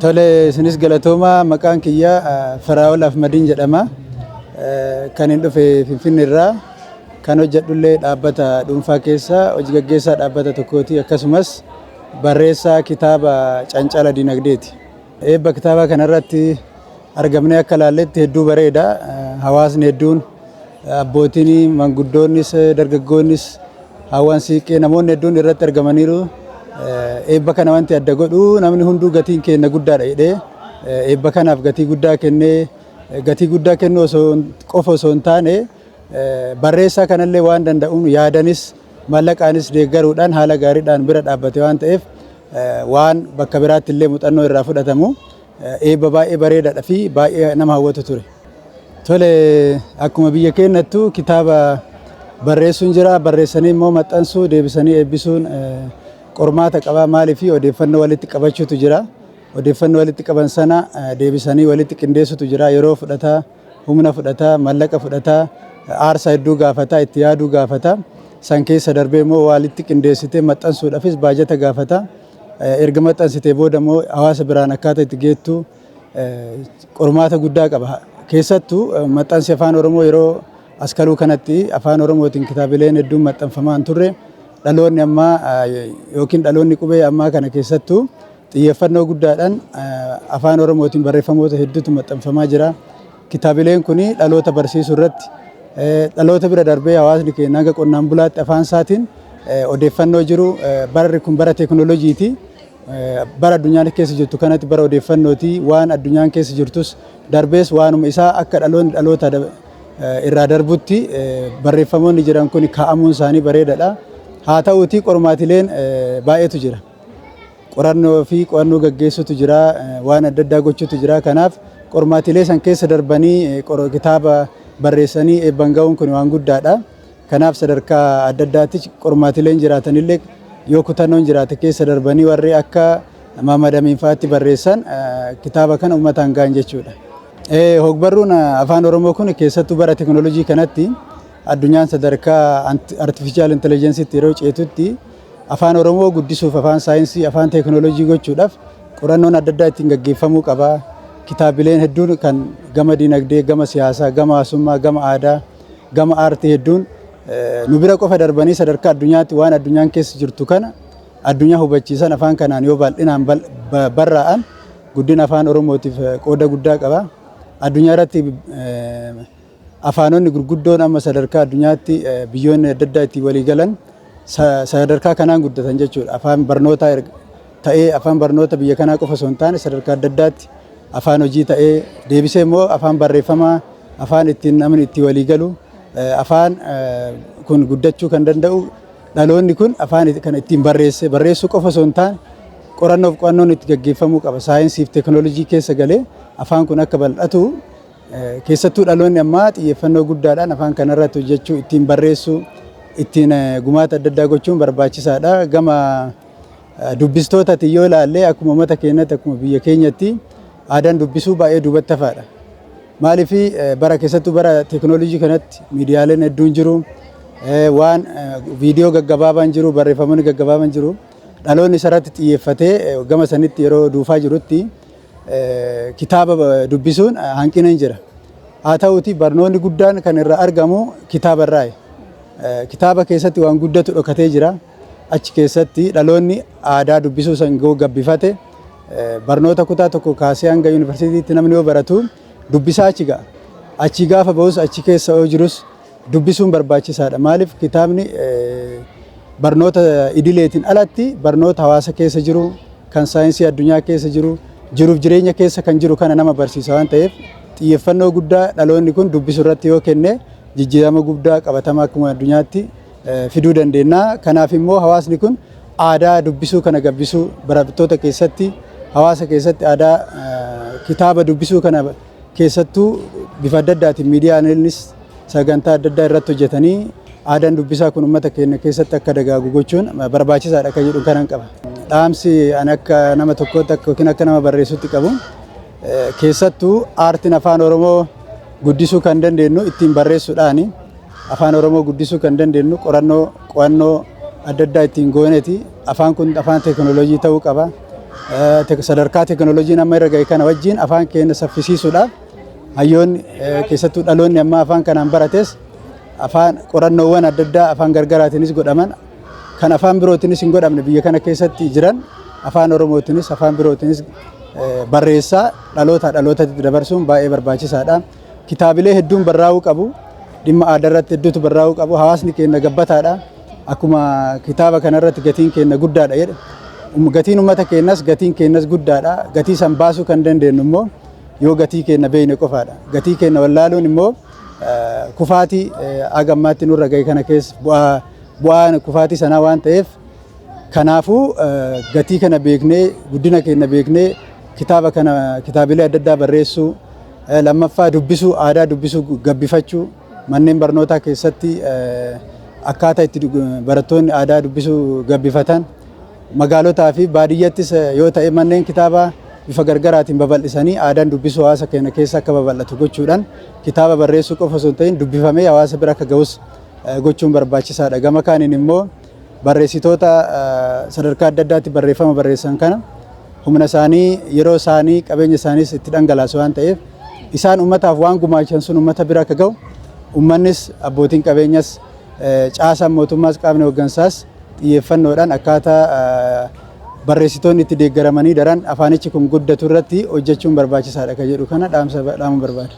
Tole isinis galatooma maqaan kiyya Firaa'ol Ahmadiin jedhama. Kan hin dhufe Finfinnee irraa kan hojjedhullee dhaabbata dhuunfaa keessa hojii gaggeessaa dhaabbata tokkooti akkasumas barreessaa kitaaba Cancala Dinagdeeti. Eebba kitaaba kanarratti argamnee akka ilaalletti hedduu bareeda. Hawaasni hedduun abbootiin manguddoonnis dargaggoonnis hawaasni namoonni hedduun irratti argamaniiru. Eebba kana wanti adda godhu namni hunduu gatiin kenna guddaadha jedhee eebba kanaaf gatii guddaa kennee gatii guddaa kennu qofa osoo hin taane barreessaa kanallee waan danda'uun yaadanis maallaqaanis deeggaruudhaan haala gaariidhaan bira dhaabbate waan ta'eef waan bakka biraatti illee muuxannoo irraa fudhatamu eebba baay'ee bareedaadha fi baay'ee nama hawwatu ture. Tole akkuma biyya keenyattu kitaaba barreessuun jira, barreessanii immoo maxxansuu deebisanii eebbisuun qormaata qaba maalii fi odeeffannoo walitti qabachuutu jira. Odeeffannoo walitti qaban sana deebisanii walitti qindeessutu jira. Yeroo fudhataa, humna fudhataa, maallaqa fudhataa, aarsaa hedduu gaafataa, itti yaaduu gaafataa. San keessa darbee immoo walitti qindeessitee maxxansuudhaafis baajata gaafataa. Erga maxxansitee booda immoo hawaasa biraan akkaataa itti geettu qormaata guddaa qaba. Keessattuu maxxansi afaan Oromoo yeroo askaluu kanatti afaan Oromootiin kitaabileen hedduun maxxanfamaa hin turre. Dhaloonni ammaa yookiin dhaloonni qubee ammaa kana keessattuu xiyyeeffannoo guddaadhaan afaan Oromootiin barreeffamoota hedduutu maxxanfamaa jira. Kitaabileen kun dhaloota barsiisuu irratti dhaloota bira darbee hawaasni keenya hanga qonnaan bulaatti afaan isaatiin odeeffannoo jiru. Barri kun bara teekinooloojiiti. Bara addunyaan keessa jirtu kanatti bara odeeffannooti. Waan addunyaan keessa jirtus darbees waanuma isaa akka dhaloonni dhaloota irraa darbutti barreeffamoonni jiran kun kaa'amuun isaanii bareedaadha. Haa ta'uutii qormaatileen baay'eetu jira. Qorannoo fi qo'annoo gaggeessutu jira, waan adda addaa gochuutu jira. Kanaaf qormaatilee san keessa darbanii kitaaba barreessanii eebban ga'uun kun waan guddaadha. Kanaaf sadarkaa adda addaatti qormaatileen jiraatanillee yoo kutannoon jiraate keessa darbanii warri akka Maammadamiin fa'aatti barreessan kitaaba kana uummataan ga'an jechuudha. Hogbarruun afaan Oromoo kun keessattuu bara teekinooloojii kanatti addunyaan sadarkaa artificial intelligenceetti yeroo ceetutti afaan Oromoo guddisuuf afaan saayinsii afaan teekinooloojii gochuudhaaf qorannoon adda addaa ittiin gaggeeffamuu qaba. Kitaabileen hedduun kan gama dinagdee, gama siyaasaa, gama hawaasummaa, gama aadaa, gama aartii hedduun nu bira qofa darbanii sadarkaa addunyaatti waan addunyaan keessa jirtu kana addunyaa hubachiisan afaan kanaan yoo bal'inaan barraa'an guddina afaan Oromootiif qooda guddaa qaba. Addunyaa irratti afaanonni gurguddoon amma sadarkaa addunyaatti biyyoonni adda addaa itti walii galan sadarkaa kanaan guddatan jechuudha. Afaan barnootaa ta'ee afaan barnoota biyya kanaa qofa osoo hin taane sadarkaa adda addaatti afaan hojii ta'ee deebisee immoo afaan barreeffamaa afaan ittiin namni itti walii galu afaan kun guddachuu kan danda'u dhaloonni kun afaan kana ittiin barreessuu qofa osoo hin taane qorannoof qo'annoon itti gaggeeffamuu qaba. Saayinsii fi teekinooloojii keessa galee afaan kun akka bal'atu keessattuu dhaloonni ammaa xiyyeeffannoo guddaadhaan afaan kanarratti hojjechuu ittiin barreessuu ittiin gumaata adda addaa gochuun barbaachisaadha. Gama dubbistootaati yoo ilaalle akkuma uummata keenyatti akkuma biyya keenyatti aadaan dubbisuu baay'ee duubatti hafaadha. Maaliif bara keessattuu bara teekinooloojii kanatti miidiyaaleen hedduun jiru, waan viidiyoo gaggabaabaan jiru, barreeffamoonni gaggabaabaan jiru. Dhaloonni isarratti xiyyeeffatee gama sanitti yeroo duufaa jirutti kitaaba dubbisuun hanqina hin jira. Haa ta'uutii barnoonni guddaan kan irraa argamu kitaaba irraayi. Kitaaba keessatti waan guddatu dhokatee jira. Achi keessatti dhaloonni aadaa dubbisuu san gabbifate barnoota kutaa tokko kaasee hanga yuunivarsiitiitti namni yoo baratu dubbisaa achi ga'a. Achi gaafa ba'us achi keessa yoo jirus dubbisuun barbaachisaadha. Maaliif kitaabni barnoota idileetiin alatti barnoota hawaasa keessa jiru, kan saayinsii addunyaa keessa jiru, jiruuf jireenya keessa kan jiru kana nama barsiisa waan ta'eef xiyyeeffannoo guddaa dhaloonni kun dubbisuu irratti yoo kenne jijjiirama guddaa qabatamaa akkuma addunyaatti fiduu dandeenya. Kanaaf immoo hawaasni kun aadaa dubbisuu kana gabbisuu barattoota keessatti hawaasa keessatti aadaa kitaaba dubbisuu kana keessattuu bifa adda addaatiin miidiyaanis sagantaa adda addaa irratti hojjetanii aadaan dubbisaa kun uummata keenya keessatti akka dagaagu gochuun barbaachisaadha akka jedhu kanan qaba. Dhaamsi ani akka nama tokkootti yookiin akka nama barreessutti qabu keessattuu aartiin afaan Oromoo guddisuu kan dandeenyu ittiin barreessuudhaani afaan Oromoo guddisuu kan dandeenyu qo'annoo adda addaa ittiin gooneeti. Afaan kun afaan teekinooloojii ta'uu qaba. sadarkaa teekinooloojiin amma irra ga'e kana wajjin afaan keenya saffisiisuudhaaf hayyoonni keessattuu dhaloonni amma afaan kanaan barates afaan qorannoowwan adda addaa afaan gargaraatiinis godhaman kan afaan birootiinis hin godhamne biyya kana keessatti jiran afaan oromootiinis afaan birootiinis barreessaa dhalootatti dabarsuun baay'ee barbaachisaadha. Kitaabilee hedduun barraa'uu qabu. Dhimma aadaa irratti hedduutu barraa'uu qabu. Hawaasni keenya gabbataadha. Akkuma kitaaba kanarratti gatiin keenya guddaadha jedhe. Gatiin uummata keenyas gatiin keenyas guddaadha. Gatii san baasuu kan dandeenyu immoo yoo gatii keenya beekne qofaadha. Gatii keenya wallaaluun immoo kufaatii agammaatti nurra ga'e kana keessa bu'aan kufaatii sanaa waan ta'eef kanaafuu gatii kana beeknee guddina keenya beeknee kitaabilee adda addaa barreessuu lammaffaa dubbisuu aadaa dubbisuu gabbifachuu manneen barnootaa keessatti akkaataa itti barattoonni aadaa dubbisuu gabbifatan magaalotaa fi baadiyyattis yoo ta'e manneen kitaabaa bifa gargaraatiin babal'isanii aadaan dubbisuu hawaasa keenya keessa akka babal'atu gochuudhaan kitaaba barreessuu qofa osoo hin ta'in dubbifamee hawaasa bira akka ga'us gochuun barbaachisaadha. Gama kaaniin immoo barreessitoota sadarkaa adda addaatti barreeffama barreessan kana humna isaanii yeroo isaanii qabeenya isaaniis itti dhangalaasu waan ta'eef isaan ummataaf waan gumaachan sun ummata bira akka ga'u ummannis abbootiin qabeenyas caasaan mootummaas qaamni hooggansaas xiyyeeffannoodhaan akkaataa barreessitoonni itti deeggaramanii daran afaanichi kun guddatu irratti hojjechuun barbaachisaadha kan jedhu kana dhaamsa barbaada.